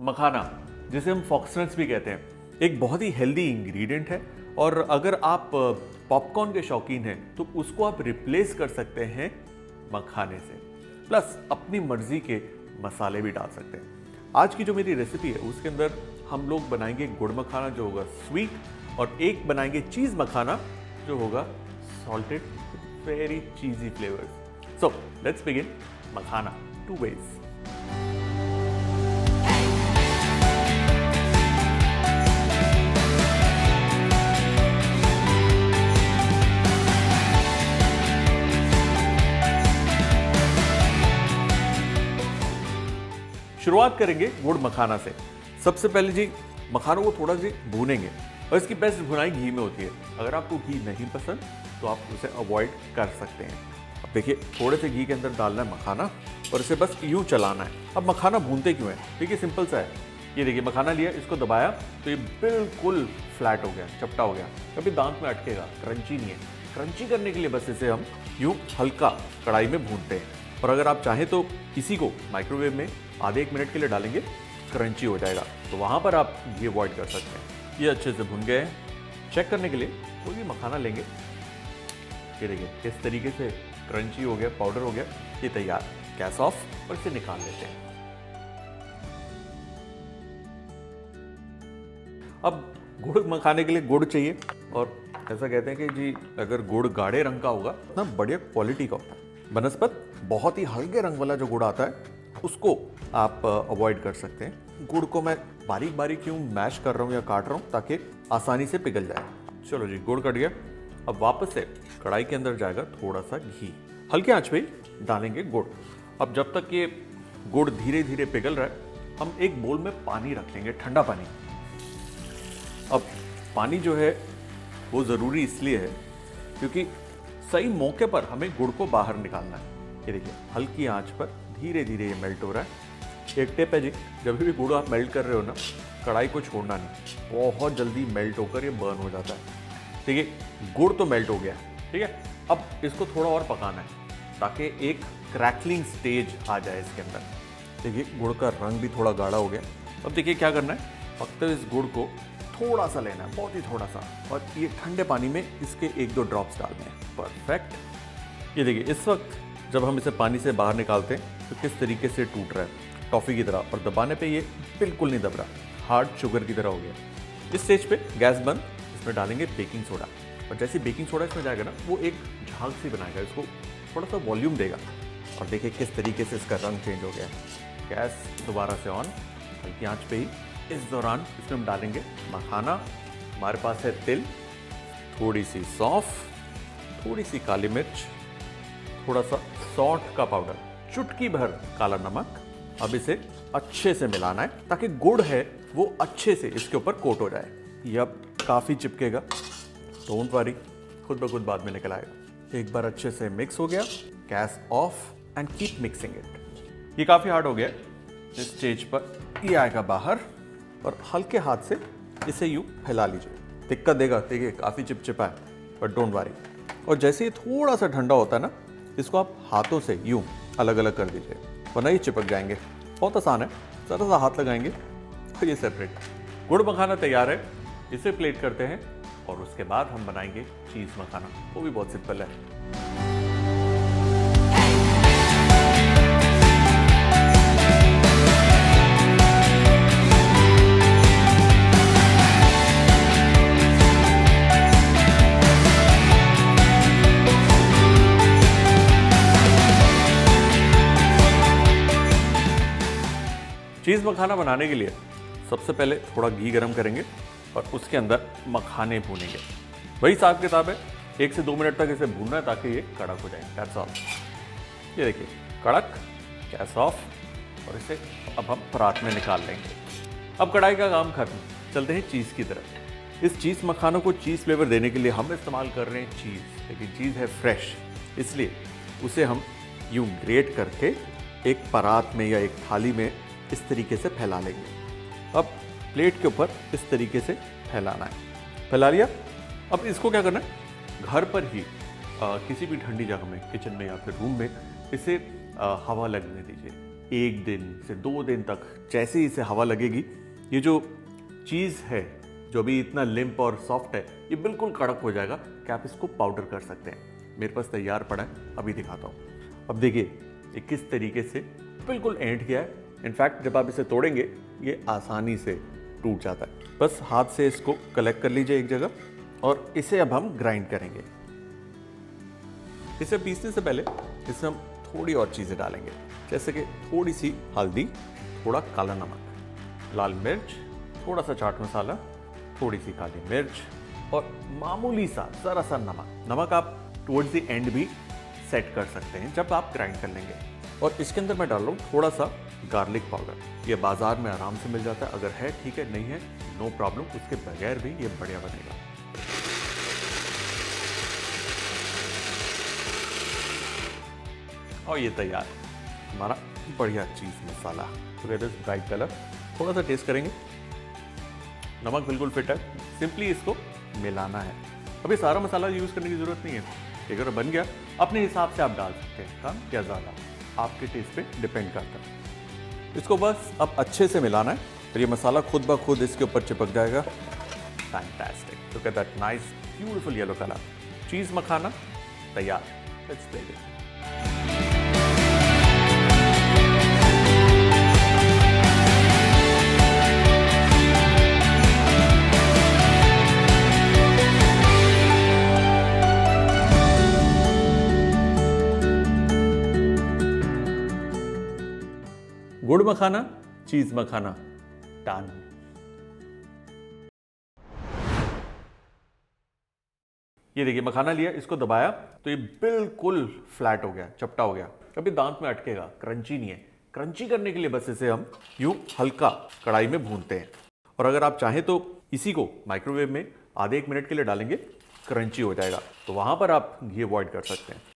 मखाना, जिसे हम फॉक्सनट्स भी कहते हैं, एक बहुत ही हेल्दी इंग्रेडिएंट है और अगर आप पॉपकॉर्न के शौकीन हैं तो उसको आप रिप्लेस कर सकते हैं मखाने से। प्लस अपनी मर्जी के मसाले भी डाल सकते हैं। आज की जो मेरी रेसिपी है उसके अंदर हम लोग बनाएंगे गुड़ मखाना जो होगा स्वीट, और एक बनाएंगे चीज़ मखाना जो होगा salted, very चीजी flavours. So let's begin makhana 2 ways। शुरुआत करेंगे गुड़ मखाना से। सबसे पहले जी मखानों को थोड़ा सी भूनेंगे और इसकी बेस्ट भुनाई घी में होती है। अगर आपको घी नहीं पसंद तो आप उसे अवॉइड कर सकते हैं। अब देखिए थोड़े से घी के अंदर डालना है मखाना और इसे बस यूं चलाना है। अब मखाना भूनते क्यों है? देखिए सिंपल सा है। ये देखिए मखाना लिया, इसको दबाया तो ये बिल्कुल फ्लैट हो गया, चपटा हो गया। कभी दांत में अटकेगा, क्रंची नहीं है। क्रंची करने के लिए बस इसे हम यूं हल्का कढ़ाई में भूनते हैं। और अगर आप चाहें तो इसी को माइक्रोवेव में आधे 1 मिनट के लिए डालेंगे, क्रंची हो जाएगा, तो वहाँ पर आप ये अवॉइड कर सकते हैं। ये अच्छे से भुन गए। चेक करने के लिए कोई भी मखाना लेंगे, ये देखिए इस तरीके से क्रंची हो गया, पाउडर हो गया, ये तैयार। गैस ऑफ और इसे निकाल लेते हैं। अब गुड़ मखाने के लिए गुड़ चाहिए और ऐसा कहते हैं कि जी अगर गुड़ गाढ़े रंग का होगा ना बढ़िया क्वालिटी का होता है। बनस्पत बहुत ही हल्के रंग वाला जो गुड़ आता है उसको आप अवॉइड कर सकते हैं। गुड़ को मैं बारीक बारीक क्यों मैश कर रहा हूँ या काट रहा हूँ ताकि आसानी से पिघल जाए। चलो जी गुड़ कट गया। अब वापस से कढ़ाई के अंदर जाएगा थोड़ा सा घी, हल्के आंच पे डालेंगे गुड़। अब जब तक ये गुड़ धीरे धीरे पिघल रहा है हम एक बोल में पानी रख लेंगे, ठंडा पानी। अब पानी जो है वो ज़रूरी इसलिए है क्योंकि सही मौके पर हमें गुड़ को बाहर निकालना है। ये देखिए हल्की आंच पर धीरे धीरे ये मेल्ट हो रहा है। एक टिप है जी, जब भी गुड़ आप मेल्ट कर रहे हो ना, कढ़ाई को छोड़ना नहीं, बहुत जल्दी मेल्ट होकर ये बर्न हो जाता है। ठीक है, गुड़ तो मेल्ट हो गया, ठीक है। अब इसको थोड़ा और पकाना है ताकि एक क्रैकलिंग स्टेज आ जाए इसके अंदर। देखिए गुड़ का रंग भी थोड़ा गाढ़ा हो गया। अब देखिए क्या करना है, पकते हुए इस गुड़ को थोड़ा सा लेना है, बहुत ही थोड़ा सा, और ये ठंडे पानी में इसके 1-2 ड्रॉप्स डालने हैं। परफेक्ट। ये देखिए इस वक्त जब हम इसे पानी से बाहर निकालते हैं तो किस तरीके से टूट रहा है टॉफ़ी की तरह, और दबाने पे ये बिल्कुल नहीं दब रहा, हार्ड शुगर की तरह हो गया। इस स्टेज पे गैस बंद। इसमें डालेंगे बेकिंग सोडा, और जैसे बेकिंग सोडा इसमें जाएगा ना वो एक झाग सी बनाएगा, इसको थोड़ा सा वॉल्यूम देगा। और देखिए किस तरीके से इसका रंग चेंज हो गया। गैस दोबारा से ऑन, हल्की आँच पे ही। इस दौरान इसमें हम डालेंगे मखाना, हमारे पास है तिल, थोड़ी सी सौंफ, थोड़ी सी काली मिर्च, थोड़ा सा सौंठ का पाउडर, चुटकी भर काला नमक। अब इसे अच्छे से मिलाना है ताकि गुड़ है वो अच्छे से इसके ऊपर कोट हो जाए। ये अब काफ़ी चिपकेगा, डोंट वरी, खुद ब खुद बाद में निकल आएगा। एक बार अच्छे से मिक्स हो गया, gas off and keep mixing it. ये काफ़ी हार्ड हो गया। इस स्टेज पर ये आएगा बाहर और हल्के हाथ से इसे यूँ फैला लीजिए। दिक्कत देगा, देखिए काफ़ी चिपचिपा है, बट डोंट वरी। और जैसे ये थोड़ा सा ठंडा होता है ना, इसको आप हाथों से यूं अलग अलग कर दीजिए, वरना ये चिपक जाएंगे। बहुत आसान है, ज़रा सा हाथ लगाएंगे और ये सेपरेट। गुड़ मखाना तैयार है, इसे प्लेट करते हैं और उसके बाद हम बनाएंगे चीज़ मखाना। वो भी बहुत सिंपल है। चीज़ मखाना बनाने के लिए सबसे पहले थोड़ा घी गरम करेंगे और उसके अंदर मखाने भूनेंगे। वही हिसाब किताब है, 1 से 2 मिनट तक इसे भूनना है ताकि ये कड़क हो जाए। That's all. ये देखिए कड़क, गैस ऑफ, और इसे अब हम परात में निकाल लेंगे। अब कढ़ाई का काम खत्म, चलते हैं चीज़ की तरफ। इस चीज़ मखानों को चीज़ फ्लेवर देने के लिए हम इस्तेमाल कर रहे हैं चीज़, लेकिन चीज़ है फ्रेश, इसलिए उसे हम यूं ग्रेट करके एक परात में या एक थाली में इस तरीके से फैला लेंगे। अब प्लेट के ऊपर इस तरीके से फैलाना है। फैला लिया। अब इसको क्या करना है, घर पर ही किसी भी ठंडी जगह में, किचन में या फिर रूम में इसे हवा लगने दीजिए। 1 दिन से 2 दिन तक जैसे ही इसे हवा लगेगी, ये जो चीज़ है जो भी इतना लिम्प और सॉफ्ट है, ये बिल्कुल कड़क हो जाएगा कि आप इसको पाउडर कर सकते हैं। मेरे पास तैयार पड़ा है, अभी दिखाता हूँ। अब देखिए ये किस तरीके से बिल्कुल एंट किया है। इनफैक्ट जब आप इसे तोड़ेंगे ये आसानी से टूट जाता है। बस हाथ से इसको कलेक्ट कर लीजिए एक जगह और इसे अब हम ग्राइंड करेंगे। इसे पीसने से पहले इसमें हम थोड़ी और चीज़ें डालेंगे, जैसे कि थोड़ी सी हल्दी, थोड़ा काला नमक, लाल मिर्च, थोड़ा सा चाट मसाला, थोड़ी सी काली मिर्च और मामूली सा ज़रा सा नमक। नमक आप टुवर्ड्स द एंड भी सेट कर सकते हैं जब आप ग्राइंड कर लेंगे। और इसके अंदर मैं डाल रहा हूँ थोड़ा सा गार्लिक पाउडर। ये बाजार में आराम से मिल जाता है, अगर है ठीक है, नहीं है नो प्रॉब्लम, उसके बगैर भी ये बढ़िया बनेगा। और ये तैयार हमारा बढ़िया चीज़ मसाला। तो गेट दिस ब्राइट कलर। थोड़ा सा टेस्ट करेंगे, नमक बिल्कुल फिट है। सिंपली इसको मिलाना है। अभी सारा मसाला यूज़ करने की ज़रूरत नहीं है। अगर बन गया अपने हिसाब से आप डाल सकते हैं, कम या ज़्यादा आपके टेस्ट पे डिपेंड करता है। इसको बस अब अच्छे से मिलाना है और ये मसाला खुद ब खुद इसके ऊपर चिपक जाएगा। Fantastic. Look at that nice beautiful yellow colour. Cheese मखाना तैयार। Let's play it. गुड़ मखाना, चीज मखाना, डन। ये देखिए मखाना लिया, इसको दबाया तो ये बिल्कुल फ्लैट हो गया, चपटा हो गया। कभी दांत में अटकेगा, क्रंची नहीं है। क्रंची करने के लिए बस इसे हम यूं हल्का कढ़ाई में भूनते हैं। और अगर आप चाहें तो इसी को माइक्रोवेव में आधे 1 मिनट के लिए डालेंगे, क्रंची हो जाएगा। तो वहां पर आप घी अवॉइड कर सकते हैं।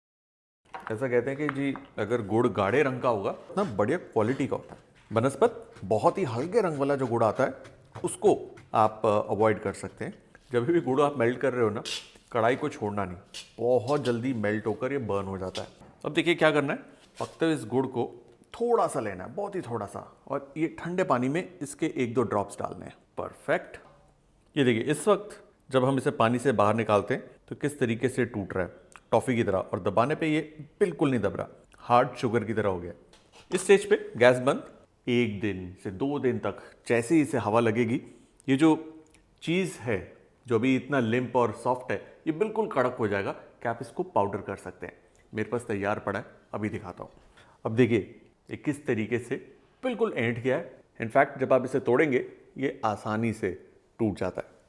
ऐसा कहते हैं कि जी अगर गुड़ गाढ़े रंग का होगा ना, बढ़िया क्वालिटी का होता है। बनस्पत बहुत ही हल्के रंग वाला जो गुड़ आता है उसको आप अवॉइड कर सकते हैं। जब भी गुड़ आप मेल्ट कर रहे हो ना, कढ़ाई को छोड़ना नहीं, बहुत जल्दी मेल्ट होकर ये बर्न हो जाता है। अब देखिए क्या करना है, पकते हुए इस गुड़ को थोड़ा सा लेना है, बहुत ही थोड़ा सा, और ये ठंडे पानी में इसके 1-2 ड्रॉप्स डालने हैं। परफेक्ट। ये देखिए इस वक्त जब हम इसे पानी से बाहर निकालते हैं तो किस तरीके से टूट रहा है, टॉफ़ी की तरह, और दबाने पे ये बिल्कुल नहीं दब रहा, हार्ड शुगर की तरह हो गया। इस स्टेज पे गैस बंद। 1 दिन से 2 दिन तक जैसे ही इसे हवा लगेगी, ये जो चीज़ है जो भी इतना लिम्प और सॉफ्ट है, ये बिल्कुल कड़क हो जाएगा कि आप इसको पाउडर कर सकते हैं। मेरे पास तैयार पड़ा है, अभी दिखाता हूँ। अब देखिए ये किस तरीके से बिल्कुल एंट किया है। इनफैक्ट जब आप इसे तोड़ेंगे ये आसानी से टूट जाता है।